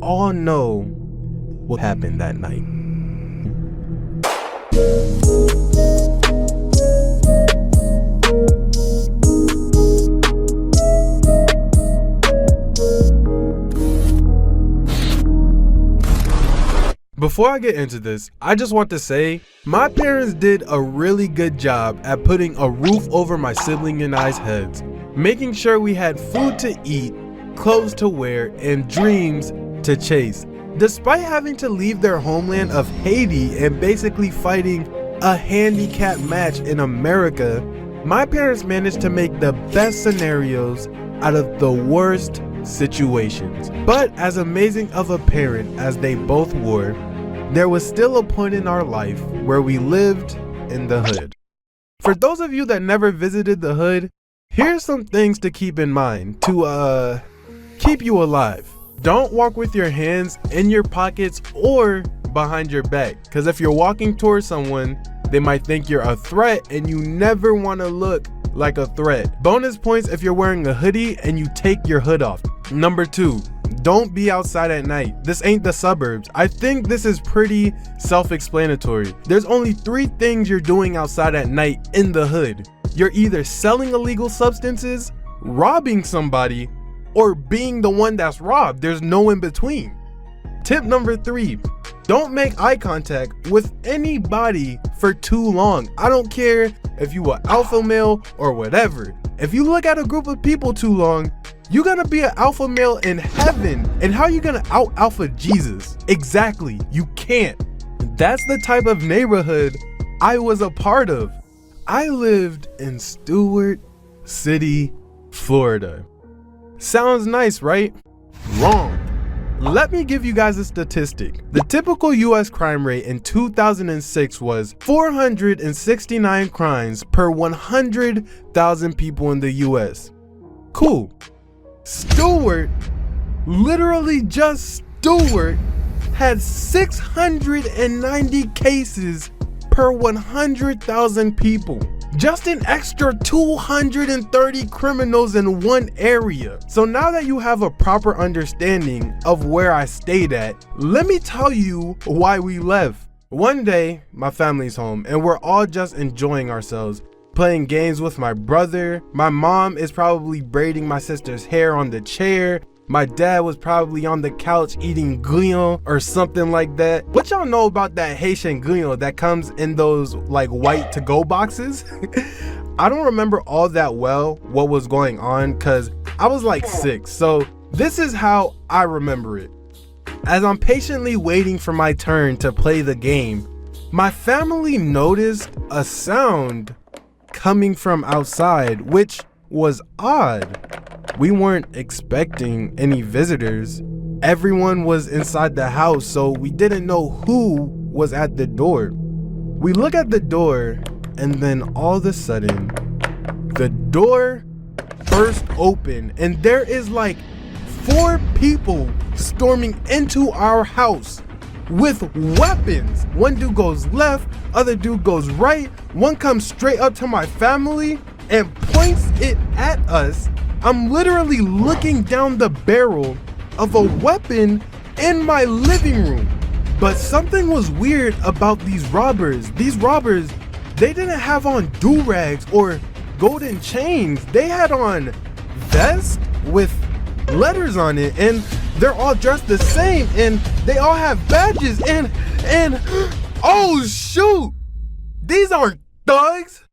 all know what happened that night. Before I get into this, I just want to say, my parents did a really good job at putting a roof over my sibling and I's heads, making sure we had food to eat, clothes to wear, and dreams to chase. Despite having to leave their homeland of Haiti and basically fighting a handicap match in America, my parents managed to make the best scenarios out of the worst situations. But as amazing of a parent as they both were, there was still a point in our life where we lived in the hood. For those of you that never visited the hood, here's some things to keep in mind to keep you alive. Don't walk with your hands in your pockets or behind your back, because if you're walking towards someone, they might think you're a threat, and you never want to look like a threat. Bonus points if you're wearing a hoodie and you take your hood off. Number 2, don't be outside at night. This ain't the suburbs. I think this is pretty self-explanatory. There's only 3 things you're doing outside at night in the hood. You're either selling illegal substances, robbing somebody, or being the one that's robbed. There's no in between. Tip number 3, don't make eye contact with anybody for too long. I don't care if you are alpha male or whatever. If you look at a group of people too long, you're gonna be an alpha male in heaven. And how are you gonna out alpha Jesus? Exactly, you can't. That's the type of neighborhood I was a part of. I lived in Stuart City, Florida. Sounds nice, right? Wrong. Let me give you guys a statistic. The typical US crime rate in 2006 was 469 crimes per 100,000 people in the US. Cool. Stuart, literally just Stuart, had 690 cases per 100,000 people. Just an extra 230 criminals in one area. So now that you have a proper understanding of where I stayed at, let me tell you why we left. One day, my family's home and we're all just enjoying ourselves, playing games with my brother. My mom is probably braiding my sister's hair on the chair. My dad was probably on the couch eating grillon or something like that. What y'all know about that Haitian grillon that comes in those like white to-go boxes? I don't remember all that well what was going on because I was like 6. So this is how I remember it. As I'm patiently waiting for my turn to play the game, my family noticed a sound coming from outside, which was odd. We weren't expecting any visitors. Everyone was inside the house, so we didn't know who was at the door. We look at the door, and then all of a sudden, the door burst open, and there is like 4 people storming into our house with weapons. One dude goes left, other dude goes right. One comes straight up to my family and points it at us. I'm literally looking down the barrel of a weapon in my living room. But something was weird about these robbers. These robbers, they didn't have on do-rags or golden chains. They had on vests with letters on it, and they're all dressed the same, and they all have badges, and oh shoot, these aren't thugs.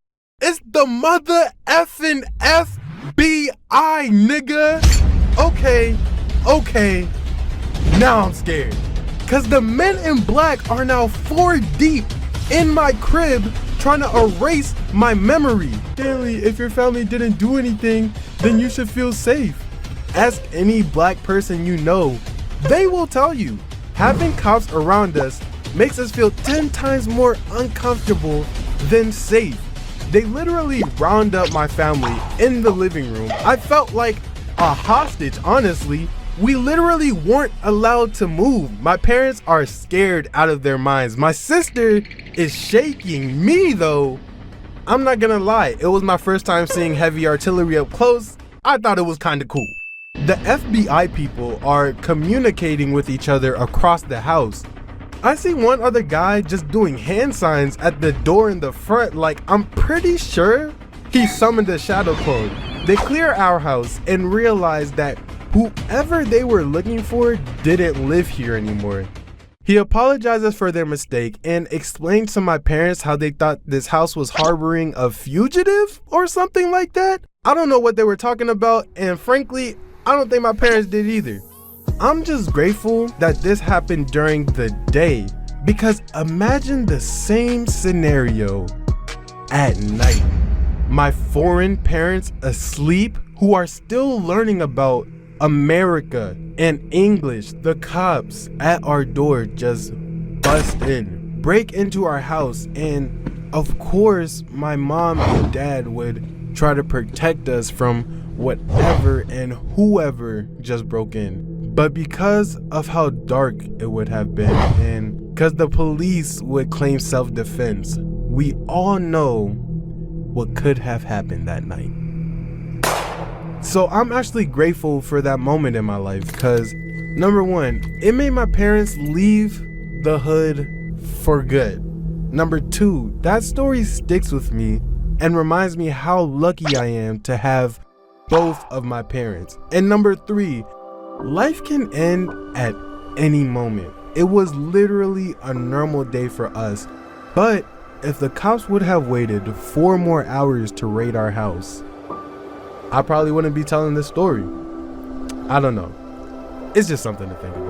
It's the mother effing FBI, nigga. Okay, now I'm scared. Cause the men in black are now 4 deep in my crib trying to erase my memory. Stanley, if your family didn't do anything, then you should feel safe. Ask any black person you know. They will tell you. Having cops around us makes us feel 10 times more uncomfortable than safe. They literally round up my family in the living room. I felt like a hostage, honestly. We literally weren't allowed to move. My parents are scared out of their minds. My sister is shaking. Me though, I'm not gonna lie, it was my first time seeing heavy artillery up close. I thought it was kind of cool. The FBI people are communicating with each other across the house. I see one other guy just doing hand signs at the door in the front, like I'm pretty sure he summoned a shadow clone. They clear our house and realize that whoever they were looking for didn't live here anymore. He apologizes for their mistake and explains to my parents how they thought this house was harboring a fugitive or something like that. I don't know what they were talking about, and frankly, I don't think my parents did either. I'm just grateful that this happened during the day, because imagine the same scenario at night. My foreign parents asleep who are still learning about America and English. The cops at our door just bust in, break into our house, and of course my mom and dad would try to protect us from whatever and whoever just broke in. But because of how dark it would have been, and because the police would claim self-defense, we all know what could have happened that night. So I'm actually grateful for that moment in my life, because number one, it made my parents leave the hood for good. Number two, that story sticks with me and reminds me how lucky I am to have both of my parents. And number three, life can end at any moment. It was literally a normal day for us, but if the cops would have waited 4 more hours to raid our house, I probably wouldn't be telling this story. I don't know. It's just something to think about.